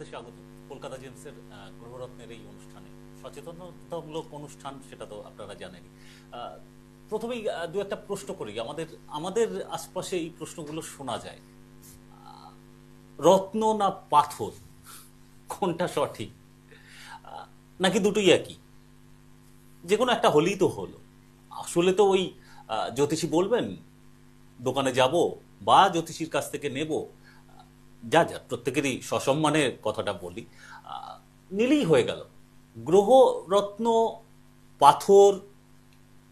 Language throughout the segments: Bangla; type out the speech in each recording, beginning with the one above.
স্বাগত কলকাতা জেমসের গ্রহরত্নের এই অনুষ্ঠানে, সচেতনতামূলক অনুষ্ঠান, সেটা তো আপনারা জানেনই। প্রথমেই দু একটা প্রশ্ন করি। আমাদের আমাদের আশপাশে এই প্রশ্নগুলো শোনা যায়, রত্ন না পাথর, কোনটা সঠিক? নাকি দুটোই একই, যে কোনো একটা হলেই তো হলো? আসলে তো ওই জ্যোতিষী বলবেন, দোকানে যাব বা জ্যোতিষীর কাছ থেকে নেব, যা যা প্রত্যেকেরই সসম্মানে কথাটা বলি, নিলেই হয়ে গেল। গ্রহ, রত্ন, পাথর,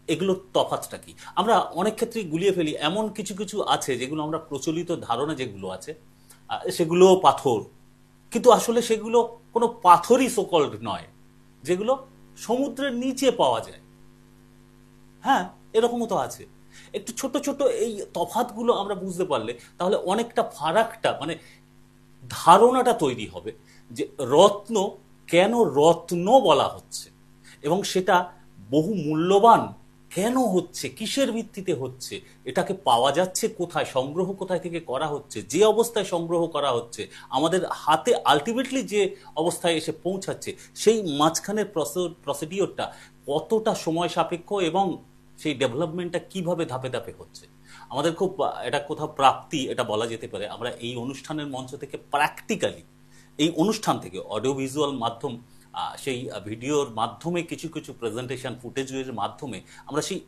এগুলোর তফাৎটা কি? আমরা অনেক ক্ষেত্রেই গুলিয়ে ফেলি। এমন কিছু কিছু আছে যেগুলো আমরা প্রচলিত ধারণা যেগুলো আছে সেগুলো পাথর, কিন্তু আসলে সেগুলো কোনো পাথরই সোকল্ড নয়, যেগুলো সমুদ্রের নিচে পাওয়া যায়। হ্যাঁ, এরকমও তো আছে। একটু ছোট ছোট এই তফাৎগুলো আমরা বুঝতে পারলে তাহলে অনেকটা ফারাকটা, মানে ধারণাটা তৈরি হবে যে রত্ন কেন রত্ন বলা হচ্ছে, এবং সেটা বহু মূল্যবান কেন হচ্ছে, কিসের ভিত্তিতে হচ্ছে, এটাকে পাওয়া যাচ্ছে কোথায়, সংগ্রহ কোথায় থেকে করা হচ্ছে, যে অবস্থায় সংগ্রহ করা হচ্ছে, আমাদের হাতে আলটিমেটলি যে অবস্থায় এসে পৌঁছাচ্ছে, সেই মাঝখানের প্রসিডিওরটা কতটা সময় সাপেক্ষ এবং সেই ডেভেলপমেন্টটা কিভাবে ধাপে ধাপে হচ্ছে। আমাদের খুব এটা কোথাও প্রাপ্তি এটা বলা যেতে পারে। আমরা এই অনুষ্ঠানের মঞ্চ থেকে প্র্যাকটিক্যালি, এই অনুষ্ঠান থেকে অডিও ভিজুয়াল মাধ্যম, সেই ভিডিওর মাধ্যমে, কিছু কিছু প্রেজেন্টেশন ফুটেজের মাধ্যমে আমরা সেই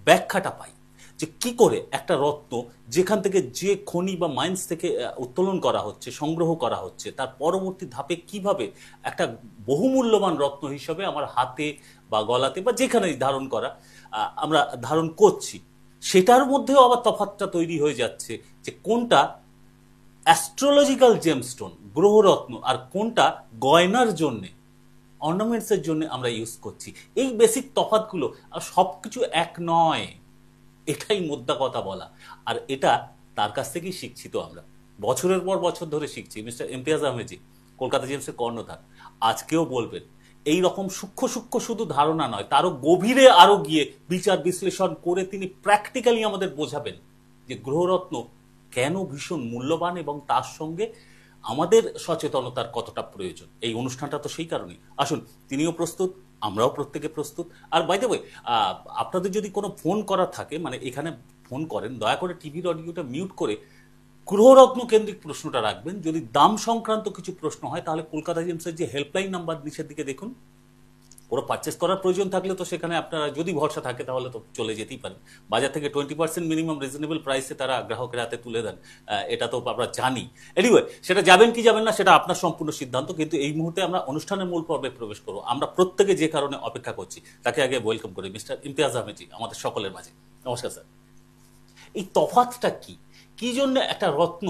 ব্যাখ্যাটা পাই যে কি করে একটা রত্ন, যেখান থেকে যে খনি বা মাইন্স থেকে উত্তোলন করা হচ্ছে, সংগ্রহ করা হচ্ছে, তার পরবর্তী ধাপে কিভাবে একটা বহুমূল্যবান রত্ন হিসেবে আমার হাতে বা গলাতে বা যেখানেই ধারণ করা, আমরা ধারণ করছি, সেটার মধ্যেও আবার তফাৎটা তৈরি হয়ে যাচ্ছে যে কোনটা অ্যাস্ট্রোলজিক্যাল জেমস্টোন, গ্রহরত্ন, আর কোনটা গয়নার জন্যে, অর্নামেন্টসের জন্য আমরা ইউজ করছি। এই বেসিক তফাৎগুলো, আর সব কিছু এক নয়, এটাই মোদ্দা কথা বলা। আর এটা তার কাছ থেকেই শিখছি। তো আমরা বছরের পর বছর ধরে শিখছি। মিস্টার ইমতিয়াজ আহমেদজি, কলকাতা জেমসের কর্ণধার, আজকেও বলবেন এই রকম সূক্ষ্ম সূক্ষ্ম শুধু ধারণা নয়, তারও গভীরে আরো গিয়ে বিচার বিশ্লেষণ করে তিনি প্র্যাকটিক্যালি আমাদের বোঝাবেন যে গ্রহরত্ন কেন ভীষণ মূল্যবান এবং তার সঙ্গে আমাদের সচেতনতার কতটা প্রয়োজন। এই অনুষ্ঠানটা তো সেই কারণেই। আসুন, তিনিও প্রস্তুত, আমরাও প্রত্যেকে প্রস্তুত। আর বাই দ্য ওয়ে, আপনাদের যদি কোনো ফোন করার থাকে, মানে এখানে ফোন করেন, দয়া করে টিভির অডিওটা মিউট করে গ্রহরত্ন কেন্দ্রিক প্রশ্নটা রাখবেন। যদি দাম সংক্রান্ত কিছু প্রশ্ন হয় তাহলে কলকাতা জেমসের যে হেল্পলাইন নাম্বার নিচের দিকে দেখুন, ওরা পারচেস করার প্রয়োজন থাকলে তো সেখানে আপনারা যদি ভরসা থাকে তাহলে তো চলে যেতেই পারেন। বাজার থেকে 20% মিনিমাম রিজনেবল প্রাইসে তারা গ্রাহকের হাতে তুলে দেন, এটা তো আমরা জানি। এনিওয়ে, সেটা যাবেন কি যাবেন না সেটা আপনার সম্পূর্ণ সিদ্ধান্ত। কিন্তু এই মুহূর্তে আমরা অনুষ্ঠানের মূল পর্বে প্রবেশ করবো। আমরা প্রত্যেকে যে কারণে অপেক্ষা করছি তাকে আগে ওয়েলকাম করি। মিস্টার ইমতিয়াজ আহমেদজি আমাদের সকলের মাঝে, নমস্কার স্যার। এই তফাৎটা কি, কি জন্য একটা রত্ন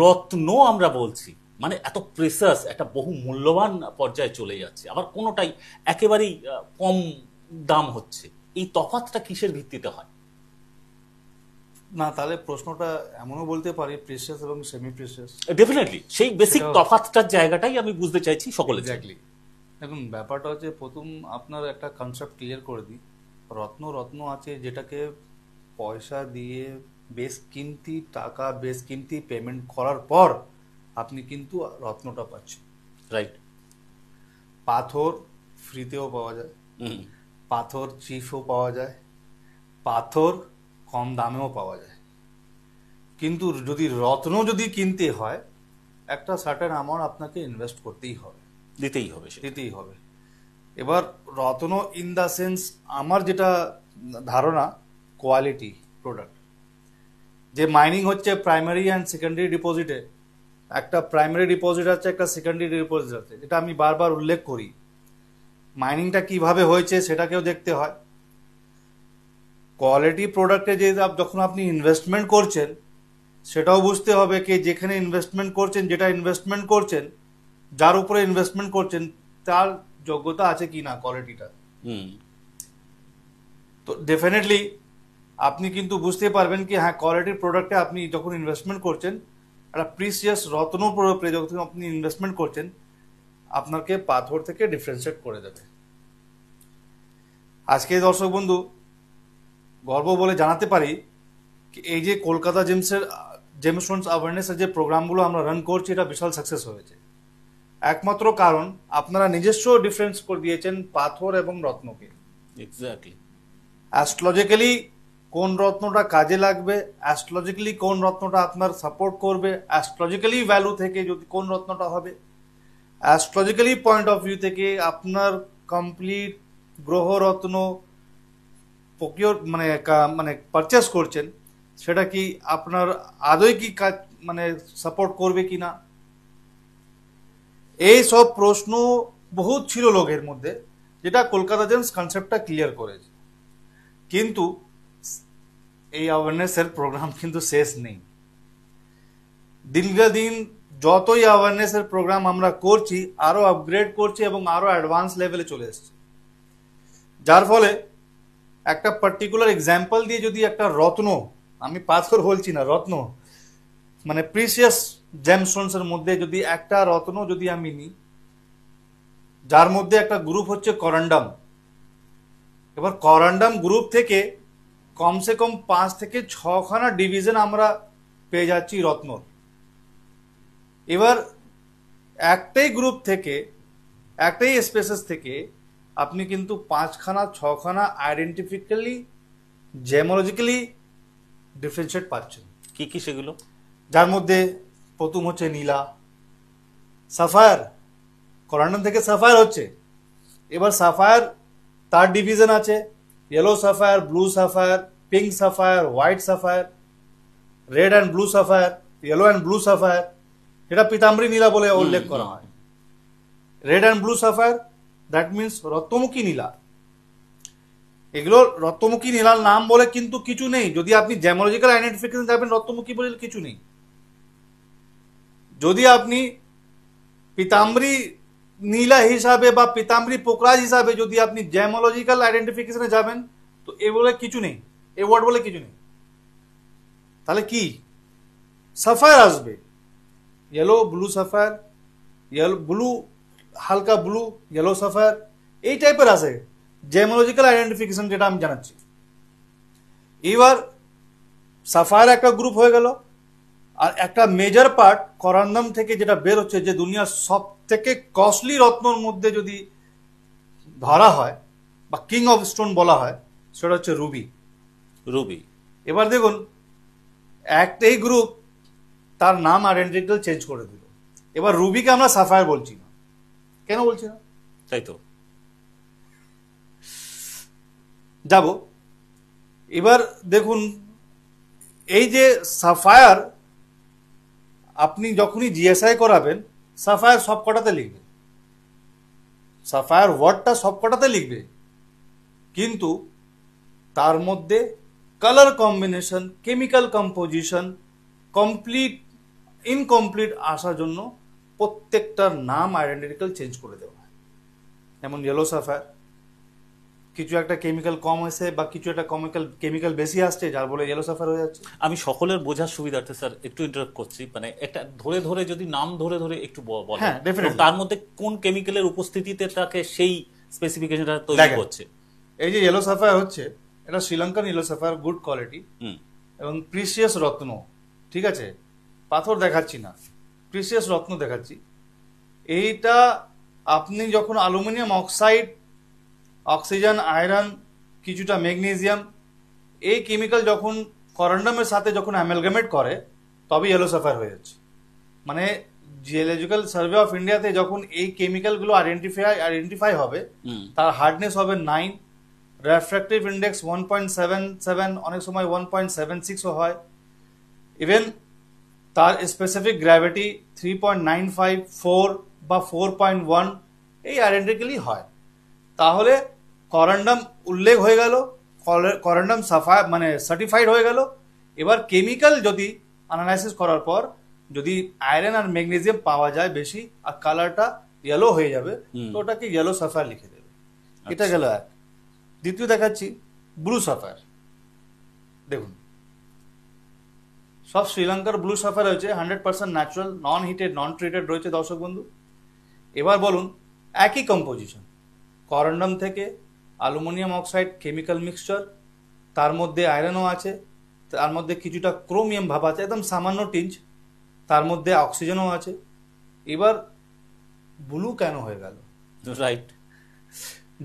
রত্ন আমরা বলছি, মানে এত প্রেসাস, একটা বহু মূল্যবান পর্যায়ে চলে যাচ্ছে, আবার কোনোটাই একেবারেই কম দাম হচ্ছে, এই তফাৎটা কিসের ভিত্তিতে হয়? না, তাহলে প্রশ্নটা এমনও বলতে পারি প্রেসিয়াস এবং সেমি প্রেসিয়াস। ডেফিনেটলি সেই বেসিক তফাৎটার জায়গাটাই আমি বুঝতে চাইছি সকলে। এক্স্যাক্টলি। দেখুন, ব্যাপারটা হচ্ছে, প্রথম আপনার একটা কনসেপ্ট ক্লিয়ার করে দিই। রত্ন রত্ন আছে যেটাকে পয়সা দিয়ে বেশ কিমতি টাকা, বেশ কিমতি পেমেন্ট করার পর আপনি কিন্তু রত্নটা পাচ্ছেন। রাইট। পাথর ফ্রিতেও পাওয়া যায়, পাথর চিপও পাওয়া যায়, পাথর কম দামেও পাওয়া যায়। কিন্তু যদি রত্ন যদি কিনতে হয়, একটা সার্টেন অ্যামাউন্ট আপনাকে ইনভেস্ট করতেই হবে, দিতেই হবে, দিতেই হবে। এবার রত্ন ইন দ্য সেন্স, আমার যেটা ধারণা, কোয়ালিটি প্রোডাক্ট। যে মাইনিং হচ্ছে প্রাইমারি অ্যান্ড সেকেন্ডারি ডিপোজিটে, একটা প্রাইমারি ডিপোজিট আছে, একটা সেকেন্ডারি ডিপোজিট আছে, এটা আমি বারবার উল্লেখ করি। মাইনিংটা কিভাবে হয়েছে সেটাকেও দেখতে হয়। কোয়ালিটি প্রোডাক্টে যে যখন আপনি ইনভেস্টমেন্ট করছেন, সেটাও বুঝতে হবে কি যেখানে ইনভেস্টমেন্ট করছেন, যেটা ইনভেস্টমেন্ট করছেন, যার উপরে ইনভেস্টমেন্ট করছেন, তার যোগ্যতা আছে কি না, কোয়ালিটিটা। তো ডেফিনেটলি আপনি কিন্তু বুঝতে পারবেন কি হ্যাঁ, কোয়ালিটির প্রোডাক্টে আপনি যখন ইনভেস্টমেন্ট করছেন, একটা প্রিসিয়াস রত্ন প্রোডাক্টে যখন আপনি ইনভেস্টমেন্ট করছেন, আপনাকে পাথর থেকে ডিফারেন্সিয়েট করে দেবে। আজকে দর্শক বন্ধু, গর্ব বলে জানাতে পারি এই যে কলকাতা জেমসের জেমস্টোনস অ্যাওয়ারনেসের যে প্রোগ্রামগুলো আমরা রান করছি, এটা বিশাল সাকসেস হয়েছে। একমাত্র কারণ আপনারা নিজস্ব ডিফারেন্স করে দিয়েছেন পাথর এবং রত্নকে। এক্স্যাক্টলি। অ্যাস্ট্রোলজিক্যালি কোন রত্নটা কাজে লাগবে, অ্যাস্ট্রোলজিক্যালি কোন রত্নটা আপনার সাপোর্ট করবে, অ্যাস্ট্রোলজিক্যালি ভ্যালু থেকে যদি কোন রত্নটা হবে, অ্যাস্ট্রোলজিক্যালি পয়েন্ট অফ ভিউ থেকে আপনার কমপ্লিট গ্রহ রত্ন প্রকিওর মানে পারচেস করছেন, সেটা কি আপনার আদৌ কি কাজ মানে সাপোর্ট করবে কিনা, এই সব প্রশ্ন বহুত ছিল লোকের মধ্যে, যেটা কলকাতা জেমস কনসেপ্টটা ক্লিয়ার করেছে। কিন্তু এই অ্যাওয়ারনেসের প্রোগ্রাম কিন্তু শেষ নেই। দীর্ঘদিন যতই অ্যাওয়ারনেসের প্রোগ্রাম আমরা করছি, আরো আপগ্রেড করছি এবং আরো অ্যাডভান্স লেভেলে চলে এসছে। যার ফলে একটা পার্টিকুলার এক্সাম্পল দিয়ে যদি একটা রত্ন, আমি পাথর বলছি না, রত্ন মানে প্রিসিয়াস জেমস্টোনস এর মধ্যে যদি একটা রত্ন যদি আমি নিই, যার মধ্যে একটা গ্রুপ হচ্ছে করান্ডাম। এবার করান্ডাম গ্রুপ থেকে কমসে কম 5 থেকে 6খানা ডিভিশন আমরা পেয়ে যাচ্ছি রত্নর। এবার একটাই গ্রুপ থেকে, একটাই স্পেসেস থেকে আপনি কিন্তু 5খানা 6খানা আইডেন্টিফিক্যালি জেমোলজিক্যালি ডিফারেন্সিয়েট পাচ্ছেন। কি কি সেগুলো? যার মধ্যে প্রথম হচ্ছে নীলা, সাফায়ার, করান্ডাম থেকে সাফায়ার হচ্ছে। এবার সাফায়ার তার ডিভিশন আছে, yellow sapphire, blue sapphire, pink sapphire, white sapphire, red and blue sapphire, yellow and blue sapphire, এটা পিতাম্বরী নীলা বলে উল্লেখ করা হয়। Red and blue sapphire that means রত্নমুখী নীলা। এগুলো রত্নমুখী নীলার নাম বলে কিন্তু কিছু নেই। যদি আপনি জ্যামোলজিক্যাল আইডেন্টিফিকেশন যাবেন, রত্নমুখী বলে কিছু নেই। যদি আপনি পিতাম্বরী নীলা হিসাবে বা পিতাম্বরী পোকরাজ হিসাবে যদি আপনি জ্যামোলজিক্যাল আইডেন্টিফিকেশনে যাবেন, তো এ বলে কিছু নেই, এ ওয়ার্ড বলে কিছু নেই। তাহলে কি সাফায়ার আসবে, yellow blue sapphire, yellow blue, হালকা ব্লু, ইয়েলো সাফায়ার, এই টাইপের আছে জ্যামোলজিক্যাল আইডেন্টিফিকেশন, যেটা আমি জানাচ্ছি। এবার সাফায়ার একটা গ্রুপ হয়ে গেল, আর একটা মেজর পার্ট করান্ডাম থেকে যেটা বের হচ্ছে, যে দুনিয়ার সব থেকে কস্টলি রত্নর মধ্যে যদি ধরা হয় বা কিং অফ স্টোন বলা হয়, সেটা হচ্ছে রুবি। রুবি। এবার দেখুন, একটাই গ্রুপ তার নাম আইডেন্টিক্যাল চেঞ্জ করে দিল। এবার রুবিকে আমরা সাফায়ার বলছি না, কেন বলছি না? তাই তো। যাব এবার দেখুন, এই যে সাফায়ার, আপনি যখনই জিএসআই করাবেন, সাফায়ার সব কটাতে লিখবে, সাফায়ার ওয়ার্ডটা সব কটাতে লিখবে, কিন্তু তার মধ্যে colour combination, chemical composition complete incomplete আসার জন্য প্রত্যেকটার নাম আইডেন্টিক্যাল চেঞ্জ করে দেওয়া হয়। যেমন ইয়েলো সাফায়ার, কিছু একটা কেমিক্যাল কম হয়েছে বা কিছু একটা কেমিক্যাল বেশি আসছে, যার বলে ইয়েলো সাফায়ার হয়ে যাচ্ছে। আমি সকলের বোঝার সুবিধার্থে স্যার একটু ইন্টারাপ্ট করছি, মানে একটা ধরে ধরে যদি নাম ধরে ধরে একটু বলেন, হ্যাঁ, definitely। তার মধ্যে কোন কেমিক্যালের উপস্থিতিতে তাকে সেই স্পেসিফিকেশনটা তৈরি করছে। এই যে ইয়েলো সাফায়ার হচ্ছে, এটা Sri Lankan yellow Sapphire, good quality এবং প্রিসিয়াস রত্ন, ঠিক আছে, পাথর দেখাচ্ছি না, প্রিসিয়াস রত্ন দেখাচ্ছি। এইটা আপনি যখন অ্যালুমিনিয়াম অক্সাইড, অক্সিজেন, আয়রন, কিছুটা ম্যাগনেসিয়াম, এই কেমিক্যাল যখন করান্ডামের সাথে যখন অ্যামালগামেট করে, তবে ইয়েলো সাফায়ার হয়ে যাচ্ছে। মানে জিওলজিক্যাল সার্ভে অফ ইন্ডিয়াতে যখন এই কেমিক্যালগুলো আইডেন্টিফাই হবে, তার হার্ডনেস হবে 9, রেফ্র্যাক্টিভ ইন্ডেক্স 1.77, অনেক সময় 1.76 হয়, ইভেন তার স্পেসিফিক গ্র্যাভিটি 3.95, 4 বা 4.1, এই আইডেন্টিক্যালি হয়। তাহলে করান্ডাম উল্লেখ হয়ে গেল, করান্ডাম সাফায়ার মানে সার্টিফাইড হয়ে গেল। এবার কেমিক্যাল যদি অ্যানালাইসিস করার পর যদি আয়রন আর ম্যাগনেসিয়াম পাওয়া যায় বেশি, আর কালারটা ইয়েলো হয়ে যাবে, তো ওটাকে ইয়েলো সাফায়ার লিখে দেবে। এটা গেল এক। দ্বিতীয় দেখাচ্ছি ব্লু সাফায়ার। দেখুন, সব শ্রীলঙ্কার ব্লু সাফায়ার হয়েছে 100% ন্যাচারাল, নন হিটেড, নন ট্রিটেড রয়েছে দর্শক বন্ধু। এবার বলুন, একই কম্পোজিশন, করান্ডাম থেকে অ্যালুমিনিয়াম অক্সাইড কেমিক্যাল মিক্সচার, তার মধ্যে আয়রনও আছে, তার মধ্যে কিছুটা ক্রোমিয়াম ভাব আছে, একদম সামান্য টিঞ্জ, তার মধ্যে অক্সিজেনও আছে। এবার ব্লু কেন হয়ে গেল? রাইট।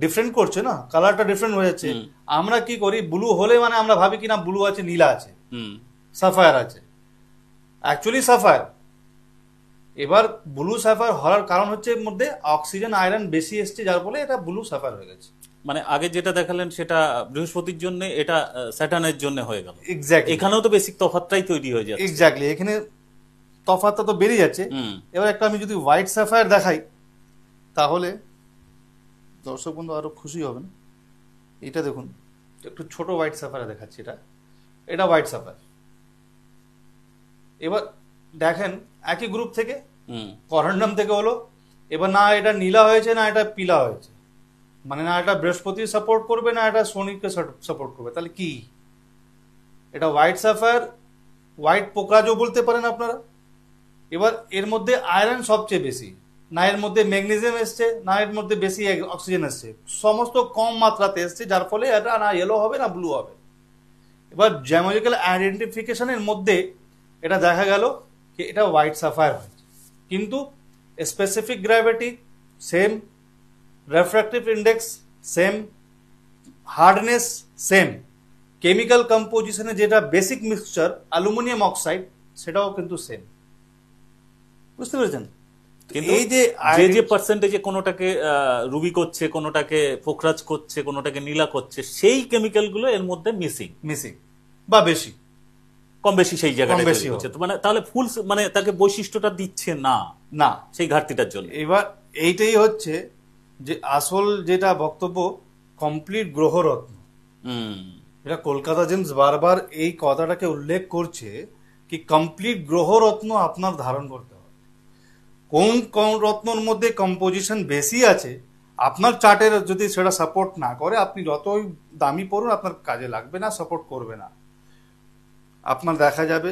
ডিফারেন্ট করছে না, কালারটা ডিফারেন্ট হয়ে যাচ্ছে। আমরা কি করি, ব্লু হলে মানে আমরা ভাবি কি না ব্লু আছে, নীলা আছে, সাফায়ার আছে, অ্যাকচুয়ালি সাফায়ার। এবার ব্লু সাফায়ার হওয়ার কারণ হচ্ছে এর মধ্যে অক্সিজেন আয়রন বেশি এসছে, যার ফলে এটা ব্লু সাফায়ার হয়ে গেছে। মানে আগে যেটা দেখালেন সেটা বৃহস্পতির জন্য, এটা স্যাটার্নের জন্য হয়ে গেল। এক্স্যাক্টলি, এখানেও তো বেসিক তফাৎটাই তৈরি হয়ে যাচ্ছে। এক্স্যাক্টলি, এখানে তফাৎটা তো বেরিয়ে যাচ্ছে। এবার একটা আমি যদি হোয়াইট সাফায়ার দেখাই তাহলে দর্শক বন্ধু আরো খুশি হবেন। এটা দেখুন, একটু ছোট হোয়াইট সাফায়ার দেখাচ্ছি, এটা হোয়াইট সাফায়ার। এবার দেখেন একই গ্রুপ থেকে, করন্ডাম থেকে হলো। এবার না এটা নীলা হয়েছে না এটা পিলা হয়েছে, মানে না এটা বৃহস্পতি সাপোর্ট করবে না এটা শনিকে সাপোর্ট করবে, তাহলে কি এটা হোয়াইট সাফায়ার, হোয়াইট পোকরাজও বলতে পারেন আপনারা। এবার এর মধ্যে আয়রন সবচেয়ে বেশি, না এর মধ্যে ম্যাগনেসিয়াম এসছে, না এর মধ্যে বেশি অক্সিজেন এসছে, সমস্ত কম মাত্রাতে এসছে, যার ফলে এটা না ইয়েলো হবে না ব্লু হবে। এবার জ্যামোলজিক্যাল আইডেন্টিফিকেশনের মধ্যে এটা দেখা গেল কি এটা হোয়াইট সাফায়ার হয়েছে, কিন্তু specific gravity same, refractive index same, hardness same, chemical কম্পোজিশনে যেটা বেসিক মিক্সচার অ্যালুমিনিয়াম অক্সাইড সেটাও কিন্তু সেম। বুঝতে পেরেছেন? কিন্তু এই যে যে পার্সেন্টেজে কোনোটাকে রুবি করছে, কোনোটাকে পোখরাজ করছে, কোনোটাকে নীলা করছে, সেই কেমিক্যাল গুলো এর মধ্যে মিসিং বা বেশি, কম বেশি সেই জায়গাটা বেশি হচ্ছে। মানে তাহলে ফুল মানে তাকে বৈশিষ্ট্যটা দিচ্ছে না না সেই ঘাটতিটার জন্য। এবার এইটাই হচ্ছে যে আসল যেটা বক্তব্য, কমপ্লিট গ্রহরত্ন। এটা কলকাতা জেমস বারবার এই কথাটাকে উল্লেখ করছে কি কমপ্লিট গ্রহরত্ন আপনার ধারণ করতে হবে। কোন কোন রত্নর মধ্যে কম্পোজিশন বেশি আছে আপনার চার্টের যদি সেটা সাপোর্ট না করে, আপনি যতই দামি পড়ুন আপনার কাজে লাগবে না, সাপোর্ট করবে না। আপনার দেখা যাবে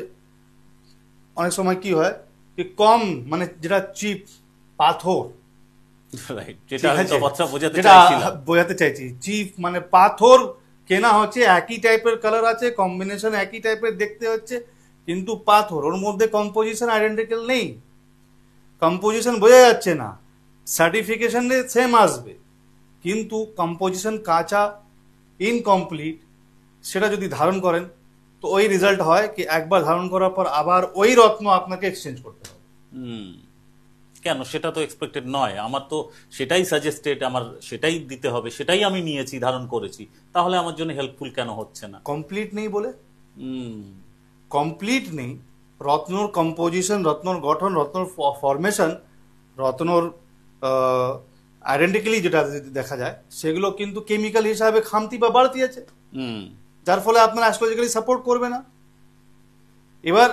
অনেক সময় কি হয় কি কম মানে যেটা চিপ পাথর, বোঝাতে চাইছি চিপ মানে পাথর কেনা হচ্ছে, একই টাইপের কালার আছে, কম্বিনেশন একই টাইপের দেখতে হচ্ছে, কিন্তু পাথর ওর মধ্যে কম্পোজিশন আইডেন্টিক্যাল নেই, কম্পোজিশন বোঝা যাচ্ছে না, সার্টিফিকেশন সেম আসবে কিন্তু কম্পোজিশন কাঁচা ইনকমপ্লিট। সেটা যদি ধারণ করেন তো ওই রেজাল্ট হয় কি একবার ধারণ করার পর আবার ওই রত্ন আপনাকে এক্সচেঞ্জ করতে হবে। কেন? সেটা তো এক্সপেক্টেড নয়, আমার তো সেটাই সাজেস্টেড, আমার সেটাই দিতে হবে, সেটাই আমি নিয়েছি, ধারণ করেছি, তাহলে আমার জন্য হেল্পফুল কেন হচ্ছে না? কমপ্লিট নেই বলে, কমপ্লিট নেই। রত্নর কম্পোজিশন, রত্নর গঠন, রত্নর ফরমেশন, রত্নর আইডেন্টিক্যালি যেটা দেখা যায় সেগুলো কিন্তু কেমিক্যাল হিসাবে খামতি বা বাড়তি আছে, যার ফলে আপনার অ্যাস্ট্রোলজিক্যালি সাপোর্ট করবে না। এবার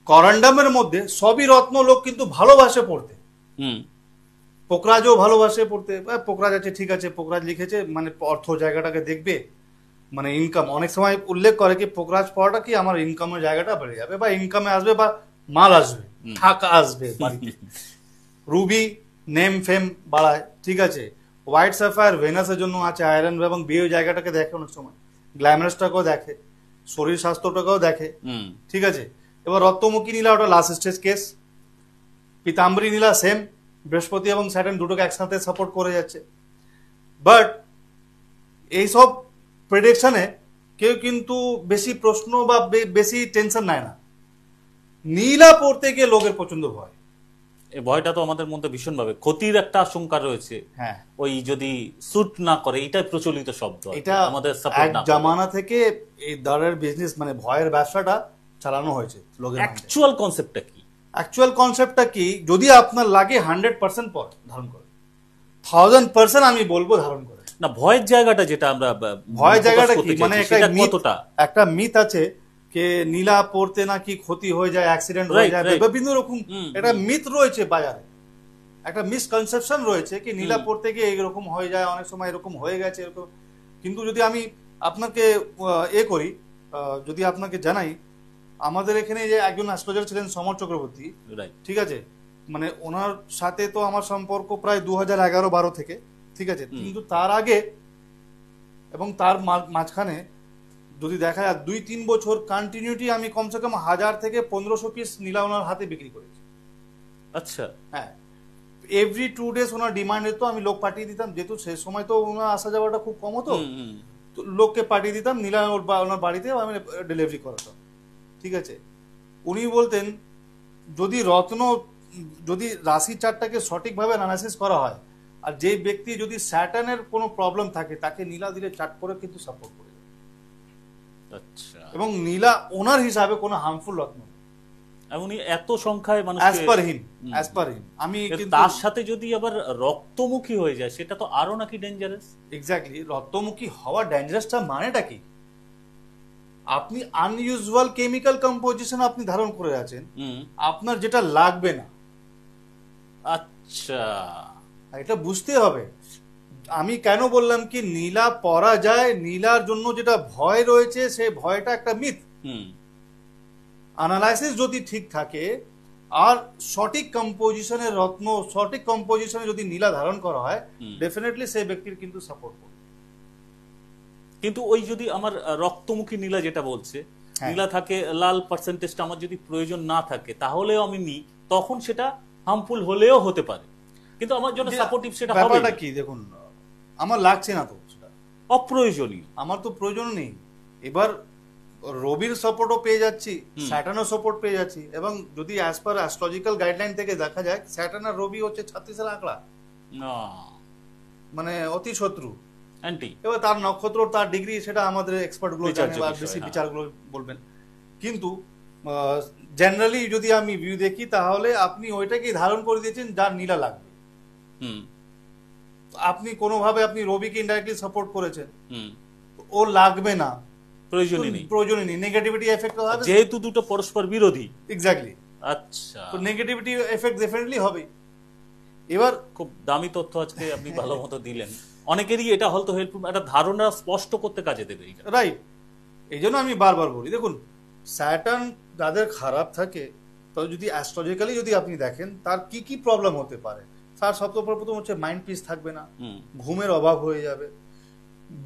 করন্ডামের মধ্যে সবই রত্ন লোক কিন্তু ভালোবাসে পড়তে, পোকরাজও ভালোবাসে পড়তে। পোকরাজ আছে ঠিক আছে, পোকরাজ লিখেছে মানে অর্থ জায়গাটাকে দেখবে, মানে ইনকাম, অনেক সময় উল্লেখ করে কি পোকরাজ পড়াটা কি আমার ইনকামের জায়গাটা বেড়ে যাবে বা ইনকামে আসবে বা মাল আসবে, টাকা আসবে বাড়িতে। রুবি নেম ফেম বাড়ায়, ঠিক আছে। হোয়াইট সাফায়ার ভেনাসের জন্য আছে, আয়রন এবং বিয়ে জায়গাটাকে দেখে, অনেক সময় গ্ল্যামারাসটাকেও দেখে, শরীর স্বাস্থ্যটাকেও দেখে, ঠিক আছে। এবার রত্নমুখী নীলা ওটা লাস্ট স্টেজ কেস, পিতাম্বরী নীলা সেম, বৃহস্পতি এবং স্যাটার্ন দুটোকে একসাথে সাপোর্ট করে যাচ্ছে। বাট এইসব প্রেডিকশনে কেউ কিন্তু বেশি প্রশ্ন বা বেশি টেনশন নেয় না। নীলা পড়তে গিয়ে লোকের প্রচন্ড ভয়, এই ভয়টা তো আমাদের মধ্যে ভীষণভাবে, ক্ষতির একটা আশঙ্কা রয়েছে। হ্যাঁ, ওই যদি স্যুট না করে, এটাই প্রচলিত শব্দ, এটা আমাদের এক জামানা থেকে এই দাঁড়ের বিজনেস মানে ভয়ের ব্যবসাটা চালানো হয়েছে লোকের। অ্যাকচুয়াল কনসেপ্টটা কি? অ্যাকচুয়াল কনসেপ্টটা কি, যদি আপনার লাগে 100% পর ধারণ করে, 1000% আমি বলবো ধারণ করে না। ভয়ের জায়গাটা যেটা আমরা, ভয়ের জায়গাটা কি মানে একটা মিথ আছে যে নীলা পড়তে নাকি ক্ষতি হয়ে যায়, অ্যাক্সিডেন্ট হয়ে যায়, বিভিন্ন রকম একটা মিথ রয়েছে বাজারে, একটা মিসকনসেপশন রয়েছে কি নীলা পড়তে গিয়ে এইরকম হয়ে যায়, অনেক সময় এরকম হয়ে গেছে এরকম। কিন্তু যদি আমি আপনাকে করি, যদি আপনাকে জানাই, আমাদের এখানে যে একজন অ্যাস্ট্রোলজার ছিলেন সমর চক্রবর্তী, ঠিক আছে, মানে ওনার সাথে তো আমার সম্পর্ক প্রায় 2011-12 থেকে, ঠিক আছে। কিন্তু তার আগে এবং তার মাঝখানে যদি দেখা যায় 2-3 বছর কন্টিনিউটি আমি কমসে কম 1000 থেকে 1500 পিস নীলা ওনার হাতে বিক্রি করেছি। আচ্ছা, হ্যাঁ, এভরি 2 ডেজ ওনার ডিমান্ড হতো, আমি লোক পাঠিয়ে দিতাম, যেহেতু সে সময় তো ওনার আসা যাওয়াটা খুব কম হতো, তো লোককে পাঠিয়ে দিতাম, নীলা ওনার বাড়িতে আমি ডেলিভারি করাতাম। ঠিক আছে, উনি বলতেন যদি রাশি চার্টটাকে সঠিকভাবে অ্যানালাইসিস করা হয়, আর যে ব্যক্তি যদি স্যাটার্নের কোনো প্রবলেম থাকে তাকে নীলা দিলে চার্ট করে কিন্তু সাপোর্ট করে, আচ্ছা, এবং নীলা ওনার হিসাবে কোনো হার্মফুল রত্ন এমনই এত সংখ্যায় মানুষ অ্যাজ পার হিম। আমি কিন্তু তার সাথে যদি আবার রক্তমুখী হয়ে যায় সেটা তো আরো নাকি ডেঞ্জারাস। এক্স্যাক্টলি, রক্তমুখী হওয়া ডেঞ্জারাসটা মানেটা কি? আপনি আনইউজুয়াল কেমিক্যাল কম্পোজিশন আপনি ধারণ করে আছেন, আপনার যেটা লাগবে না। আচ্ছা, এটা বুঝতে হবে। আমি কেন বললাম কি নীলা পরা যায়, নীলার জন্য যেটা ভয় রয়েছে সেই ভয়টা একটা মিথ। অ্যানালাইসিস যদি ঠিক থাকে আর সঠিক কম্পোজিশনের রত্ন, সঠিক কম্পোজিশনে যদি নীলা ধারণ করা হয়, ডেফিনেটলি সেই ব্যক্তির কিন্তু সাপোর্ট করবে। কিন্তু ওই যদি আমার রক্তমুখী নীলা যেটা বলছে, নীলা থাকে, লাল পার্সেন্টেজটা আমার যদি প্রয়োজন না থাকে তাহলেও আমি নিই, তখন সেটা হার্মফুল হলেও হতে পারে, কিন্তু আমার জন্য সাপোর্টিভ সেটা হবে। ব্যাপারটা কি দেখুন, আমার লাগছে না তো, সেটা অপ্রয়োজনীয়, আমার তো প্রয়োজন নেই। এবার রবির সাপোর্টও পেয়ে যাচ্ছি, স্যাটার্নের সাপোর্ট পেয়ে যাচ্ছি, এবং যদি অ্যাজ পার অ্যাস্ট্রোলজিক্যাল গাইডলাইন থেকে দেখা যায় স্যাটার্ন আর রবি হচ্ছে 36-এর আঁকড়া, মানে অতি শত্রু অ্যান্টি। এবার তার নক্ষত্র, তার ডিগ্রি, সেটা আমাদের এক্সপার্ট গুলো জানে বা বেশি বিচারগুলো বলবেন। কিন্তু জেনারেলি যদি আমি ভিউ দেখি তাহলে আপনি ওইটাকেই ধারণ করে দিয়েছেন যার নীলা লাগবে। আপনি কোনোভাবে আপনি রবিকে ইনডাইরেক্টলি সাপোর্ট করেছেন, ও লাগবে না, প্রয়োজনই নেই, নেগেটিভিটি এফেক্ট হবে, যেহেতু দুটো পরস্পর বিরোধী। এক্স্যাক্টলি। আচ্ছা, তো নেগেটিভিটি এফেক্ট ডেফিনেটলি হবে। এবার খুব দামি তথ্য আজকে আপনি ভালো মতো দিলেন, অনেকেরই এটা হয়তো হেল্পফুল, একটা ধারণা স্পষ্ট করতে কাজে দেবে। রাইট, এই জন্য আমি বারবার বলি, দেখুন স্যাটার্ন যাদের খারাপ থাকে, তো যদি অ্যাস্ট্রোলজিক্যালি যদি আপনি দেখেন তার কি কি প্রবলেম হতে পারে, তার সর্বপ্রথম হচ্ছে মাইন্ড পিস থাকবে না, ঘুমের অভাব হয়ে যাবে,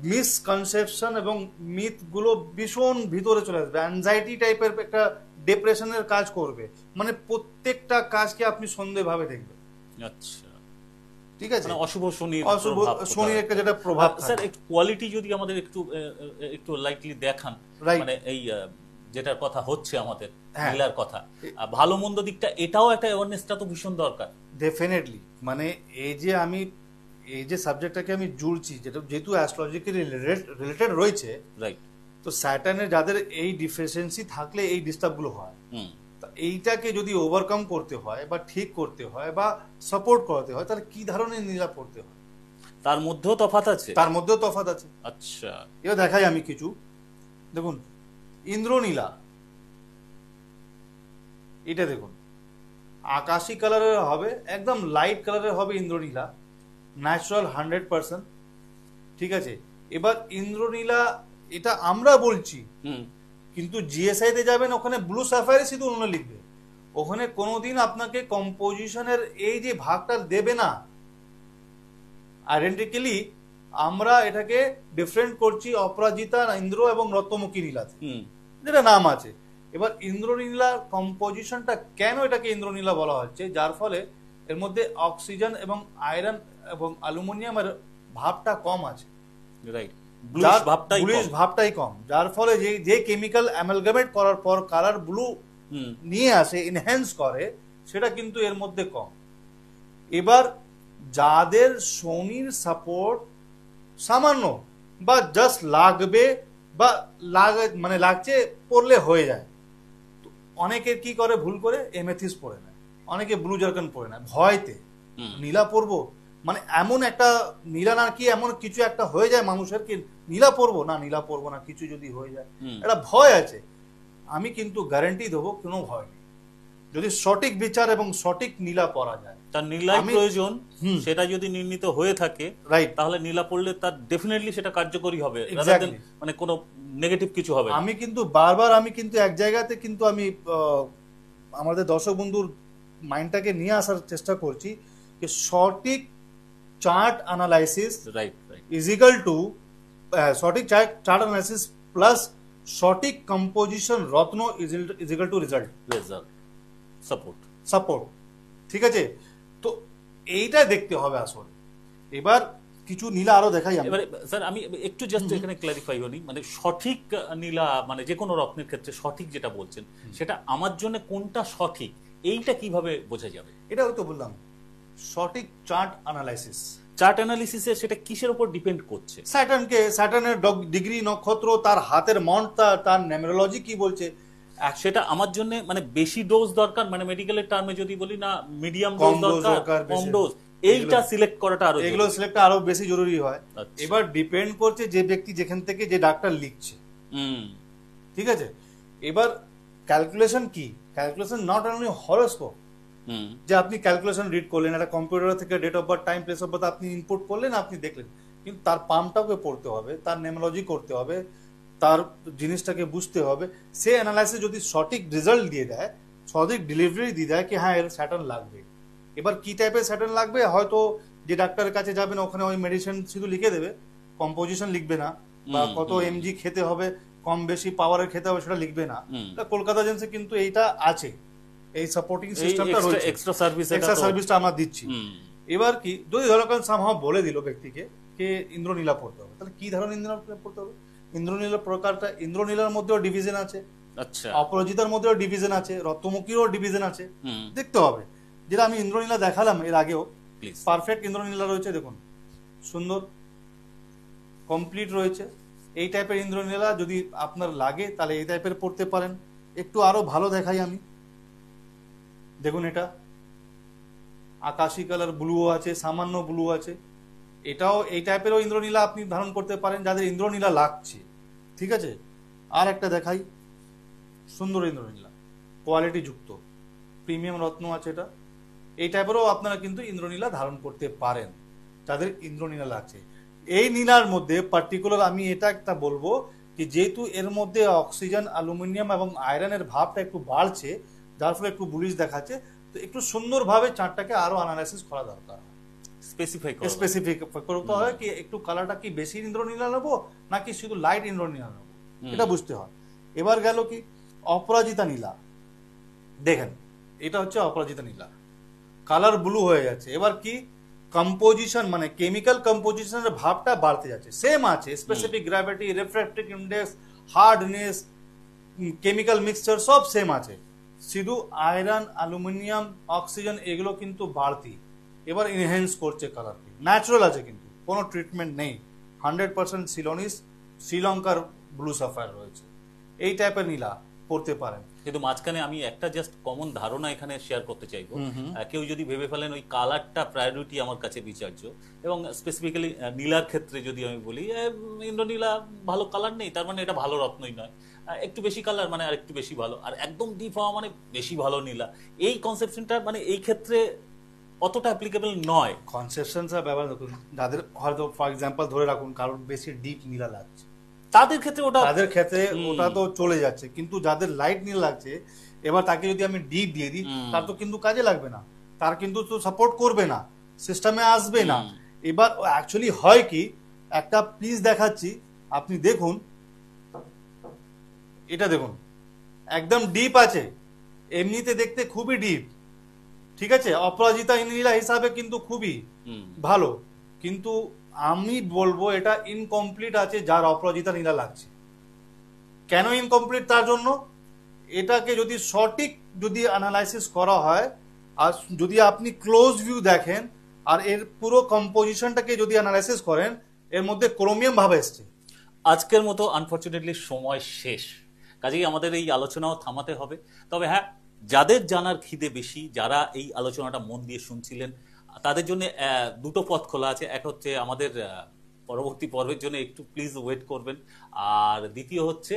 মিসকনসেপশন এবং মিথ গুলো ভীষণ ভিতরে চলে আসবে, অ্যাংজাইটি টাইপের একটা ডিপ্রেশনের কাজ করবে, মানে প্রত্যেকটা কাজকে আপনি সন্দেহভাবে দেখবেন। আচ্ছা, ঠিক আছে, অশুভ শনির একটা যেটা প্রভাব। স্যার কোয়ালিটি যদি আমাদের একটু লাইটলি দেখান, মানে এই যেটার কথা হচ্ছে আমাদের নীলার কথা, ভালো মন্দ দিকটা, এটাও একটা অ্যাওয়ারনেসটা তো ভীষণ দরকার। ডেফিনেটলি, মানে এই যে সাবজেক্টটাকে আমি জুড়ছি, যেহেতু অ্যাস্ট্রোলজিক্যালি রিলেটেড রয়েছে, রাইট, তো স্যাটার্নের যাদের এই ডিফিসিয়েন্সি থাকলে এই ডিস্টার্বগুলো হয়, এইটাকে যদি ওভারকাম করতে হয় বা ঠিক করতে হয় বা সাপোর্ট করতে হয়, তাহলে কি ধরনের নীলা পড়তে হয়, তার মধ্যেও তফাৎ আছে। আচ্ছা, এবার দেখাই আমি কিছু। দেখুন ইন্দ্রনীলা, এটা দেখুন আকাশি কালারের হবে, একদম লাইট কালারের হবে ইন্দ্রনীলা, ন্যাচারাল 100%। ঠিক আছে, এবার ইন্দ্রনীলা এটা আমরা বলছি, কিন্তু জিএসআই তে যাবেন, ওখানে ব্লু সাফায়ার শুধু উন্নয়ন লিখবে, ওখানে কোনোদিন আপনাকে কম্পোজিশনের এই যে ভাগটা দেবে না। আইডেন্টিক্যালি আমরা এটাকে ডিফারেন্ট করছি অপরাজিতা, ইন্দ্র এবং রত্নমুখী নীলাতে, যেটা নাম আছে। এবার ইন্দ্রনীলার কম্পোজিশনটা কেন এটাকে ইন্দ্রনীলা বলা হচ্ছে, যার ফলে এর মধ্যে অক্সিজেন এবং আয়রন এবং অ্যালুমিনিয়ামের ভাবটা কম আছে, রাইট, ব্লুইশ ভাবটাই কম, যার ফলে যে কেমিক্যাল অ্যামালগামেট করার পর কালার ব্লু নিয়ে আসে, এনহ্যান্স করে, সেটা কিন্তু এর মধ্যে কম। এবার যাদের শনির সাপোর্ট সামান্য বা জাস্ট লাগবে বা মানে লাগছে, পড়লে হয়ে যায়, অনেকে কি করে ভুল করে এমেথিস পড়ে নেয়, অনেকে ব্লু জার্কন পড়ে নেয় ভয়তে, নীলা পড়বো, মানে এমন একটা নীলা না কি এমন কিছু একটা হয়ে যায় মানুষের, কি নীলা পড়বো না, কিছু যদি হয়ে যায়, একটা ভয় আছে। আমি কিন্তু গ্যারান্টি দেবো কোনো ভয় নেই, যদি সঠিক বিচার এবং সঠিক নীলা পড়া যায়, তার নীলাই প্রয়োজন, সেটা যদি নির্ণীত হয়ে থাকে, রাইট, তাহলে নীলা পড়লে তার ডেফিনেটলি সেটা কার্যকরী হবে, মানে কোনো নেগেটিভ কিছু হবে। আমি কিন্তু বারবার এক জায়গাতে কিন্তু আমি আমাদের দর্শক বন্ধুর মাইন্ডটাকে নিয়ে আসার চেষ্টা করছি, যে সঠিক chart analysis is equal to সঠিক চার্ট অ্যানালাইসিস প্লাস সঠিক composition Ratna is equal to result, support. ঠিক আছে, তো এইটা দেখতে হবে আসলে। এবার কিছু নীলা আরো দেখাই আমি। এবারে স্যার আমি একটু জাস্ট এখানে ক্লারিফাই হই, মানে সঠিক নীলা মানে যে কোনো রত্নের ক্ষেত্রে সঠিক যেটা বলছেন সেটা আমার জন্য কোনটা সঠিক এইটা কিভাবে বোঝা যাবে? এটাও তো বললাম, সঠিক চার্ট অ্যানালাইসিস। চার্ট অ্যানালিসিসে সেটা কিসের উপর ডিপেন্ড করছে? স্যাটার্নের ডিগ্রি, নক্ষত্র, তার হাতের মাউন্ট, তার নিউমেরোলজি কি বলছে। সেটা আমার জন্য মানে বেশি ডোজ দরকার, মানে মেডিকেলের টার্মে যদি বলি না মিডিয়াম ডোজ দরকার, কম ডোজ, এইটা সিলেক্ট করাটা আরো এগুলো সিলেক্ট আরো বেশি জরুরি হয়। এবার ডিপেন্ড করছে যে ব্যক্তি যেখান থেকে যে ডাক্তার লিখছে, ঠিক আছে। এবার ক্যালকুলেশন কি, ক্যালকুলেশন নট অনলি হরোস্কোপ যে আপনি ক্যালকুলেশন রিড করলেন, একটা কম্পিউটার থেকে date of birth, time, place of birth আপনি ইনপুট করলেন, আপনি দেখলেন, কিন্তু তার পাম্পটাকে পড়তে হবে, তার নেমোলজি করতে হবে, তার জিনিসটাকে বুঝতে হবে। সে অ্যানালাইসিস যদি সঠিক রেজাল্ট দিয়ে দেয়, সঠিক ডেলিভারি দিয়ে দেয় কি হ্যাঁ এর স্যাটার্ন লাগবে। এবার কি টাইপের স্যাটার্ন লাগবে, হয়তো যে ডাক্তারের কাছে যাবেন ওখানে ওই মেডিসিন শুধু লিখে দেবে, কম্পোজিশন লিখবে না, বা কত এমজি খেতে হবে, কম বেশি পাওয়ারের খেতে হবে সেটা লিখবে না। কলকাতা জেন্সে কিন্তু এইটা আছে, এই সাপোর্টিং সিস্টেমটা রয়েছে, এক্সট্রা সার্ভিসটা আমরা দিচ্ছি। এবার কি যদি ধরো সামহাও বলে দিল ব্যক্তিকে কে ইন্দ্রনীলা পড়তে হবে, তাহলে কি ধরনের ইন্দ্রনীলা পড়তে হবে? ইন্দ্রনীলার প্রকারটা, ইন্দ্রনীলার মধ্যেও ডিভিশন আছে, আচ্ছা, অপরাজিতার মধ্যেও ডিভিশন আছে, রত্নমুখীরও ডিভিশন আছে, দেখতে হবে। যেটা আমি ইন্দ্রনীলা দেখালাম এর আগেও, পারফেক্ট ইন্দ্রনীলা রয়েছে, দেখুন সুন্দর কমপ্লিট রয়েছে। এই টাইপের ইন্দ্রনীলা যদি আপনার লাগে তাহলে এই টাইপের পড়তে পারেন। একটু আরো ভালো দেখাই আমি, দেখুন এটা আকাশি কালার, ব্লুও আছে, সামান্য ব্লু আছে, এটাও এই টাইপেরও ইন্দ্রনীলা আপনি ধারণ করতে পারেন যাদের ইন্দ্রনীলা লাগছে, ঠিক আছে। আর একটা দেখাই, সুন্দর ইন্দ্রনীলা, কোয়ালিটি যুক্ত প্রিমিয়াম রত্ন আছে এটা, এই টাইপেরও আপনারা কিন্তু ইন্দ্রনীলা ধারণ করতে পারেন যাদের ইন্দ্রনীলা লাগছে। এই নীলার মধ্যে পার্টিকুলার আমি এটা একটা বলবো যে যেহেতু এর মধ্যে অক্সিজেন, অ্যালুমিনিয়াম এবং আয়রনের ভাবটা একটু বাড়ছে, যার ফলে একটু বুলিশ দেখাচ্ছে, তো একটু সুন্দরভাবে চার্টটাকে আরো অ্যানালাইসিস করা দরকার, স্পেসিফিক করতে হয় কি একটু কালারটা কি বেশি ইন্দ্রনীলা নেবো নাকি শুধু লাইট ইন্দ্রনীলা নেবো, এটা বুঝতে হয়। এবার গেল কি অপরাজিতা নীলা, দেখেন এটা হচ্ছে অপরাজিতা নীলা, কালার ব্লু হয়ে যাচ্ছে। এবার কি কম্পোজিশন মানে কেমিক্যাল কম্পোজিশনের ভাবটা বাড়তে যাচ্ছে, সেম আছে, specific gravity, refractive index, hardness, chemical mixture সব সেম আছে, শুধু আয়রন, অ্যালুমিনিয়াম, অক্সিজেন এগুলো কিন্তু বাড়তি। এবার এনহ্যান্স করছে কালারকে, ন্যাচারাল আছে কিন্তু কোনো ট্রিটমেন্ট নেই, 100% সিলোনিস, শ্রীলঙ্কার ব্লু সাফায়ার রয়েছে, এই টাইপের নীলা পড়তে পারেন। কিন্তু মাঝখানে আমি একটা জাস্ট কমন ধারণা এখানে শেয়ার করতে চাইবো, কেউ যদি ভেবে ফেলেন ওই কালারটা প্রায়োরিটি আমার কাছে বিচার্য, এবং স্পেসিফিক্যালি নীলার ক্ষেত্রে যদি আমি বলি ইন্দ্রনীলা ভালো কালার নেই তার মানে এটা ভালো রত্নই নয়, একটু বেশি কালার মানে আর একটু বেশি ভালো, আর একদম ডিপ হওয়া মানে বেশি ভালো নীলা, এই কনসেপশনটা মানে এই ক্ষেত্রে অতটা অ্যাপ্লিকেবল নয়। কনসেপশনটা ব্যবহার করুন যাদের হয়তো ফর এক্সাম্পল ধরে রাখুন কারণ বেশি ডিপ নীলা লাগছে, তাদের ক্ষেত্রে ওটা তো চলে যাচ্ছে, কিন্তু যাদের লাইট নীল লাগছে এবার তাকে যদি আমি ডিপ দিয়ে দিই তার তো কিন্তু কাজে লাগবে না, তার কিন্তু তো সাপোর্ট করবে না, সিস্টেমে আসবে না। এবার অ্যাকচুয়ালি হয় কি, একটা প্লিজ দেখাচ্ছি আপনি দেখুন, এটা দেখুন একদম ডিপ আছে, এমনিতে দেখতে খুবই ডিপ, ঠিক আছে, অপরাজিতা নীলা হিসাবে কিন্তু খুবই ভালো, কিন্তু আমি বলবো এটা ইনকমপ্লিট আছে যার অপরাজিতা নীলা লাগছে। কেন ইনকমপ্লিট? তার জন্য এটাকে যদি সঠিক যদি অ্যানালাইসিস করা হয় আর যদি আপনি ক্লোজ ভিউ দেখেন আর এর পুরো কম্পোজিশনটাকে যদি অ্যানালাইসিস করেন, এর মধ্যে ক্রোমিয়াম ভাব এসছে। আজকের মতো আনফরচুনেটলি সময় শেষ, কাজেই আমাদের এই আলোচনাও থামাতে হবে। তবে হ্যাঁ, যাদের জানার খিদে বেশি, যারা এই আলোচনাটা মন দিয়ে শুনছিলেন, তাদের জন্য দুটো পথ খোলা আছে। এক হচ্ছে আমাদের পরবর্তী পর্বের জন্য একটু প্লিজ ওয়েট করবেন, আর দ্বিতীয় হচ্ছে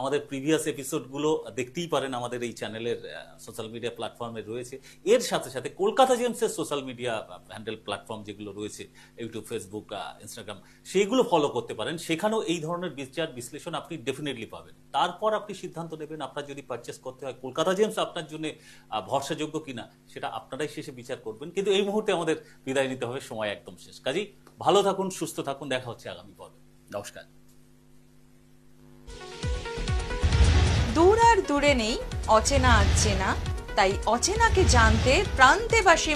আমাদের প্রিভিয়াস এপিসোডগুলো দেখতেই পারেন, আমাদের এই চ্যানেলের সোশ্যাল মিডিয়া প্ল্যাটফর্মে রয়েছে। এর সাথে সাথে কলকাতা জেমসের সোশ্যাল মিডিয়া হ্যান্ডেল প্ল্যাটফর্ম যেগুলো রয়েছে, ইউটিউব, ফেসবুক, ইনস্টাগ্রাম, সেইগুলো ফলো করতে পারেন। সেখানেও এই ধরনের বিচার বিশ্লেষণ আপনি ডেফিনেটলি পাবেন। তারপর আপনি সিদ্ধান্ত নেবেন আপনার যদি পারচেস করতে হয় কলকাতা জেমস আপনার জন্য ভরসাযোগ্য কিনা, সেটা আপনারাই শেষে বিচার করবেন। কিন্তু এই মুহূর্তে আমাদের বিদায় নিতে হবে, সময় একদম শেষ। কাজেই ভালো থাকুন, সুস্থ থাকুন, দেখা হচ্ছে আগামী পর্বে। নমস্কার। দূর আর দূরে নেই অচেনা আচেনা, তাই অচেনাকে জানতে প্রান্তে বাসী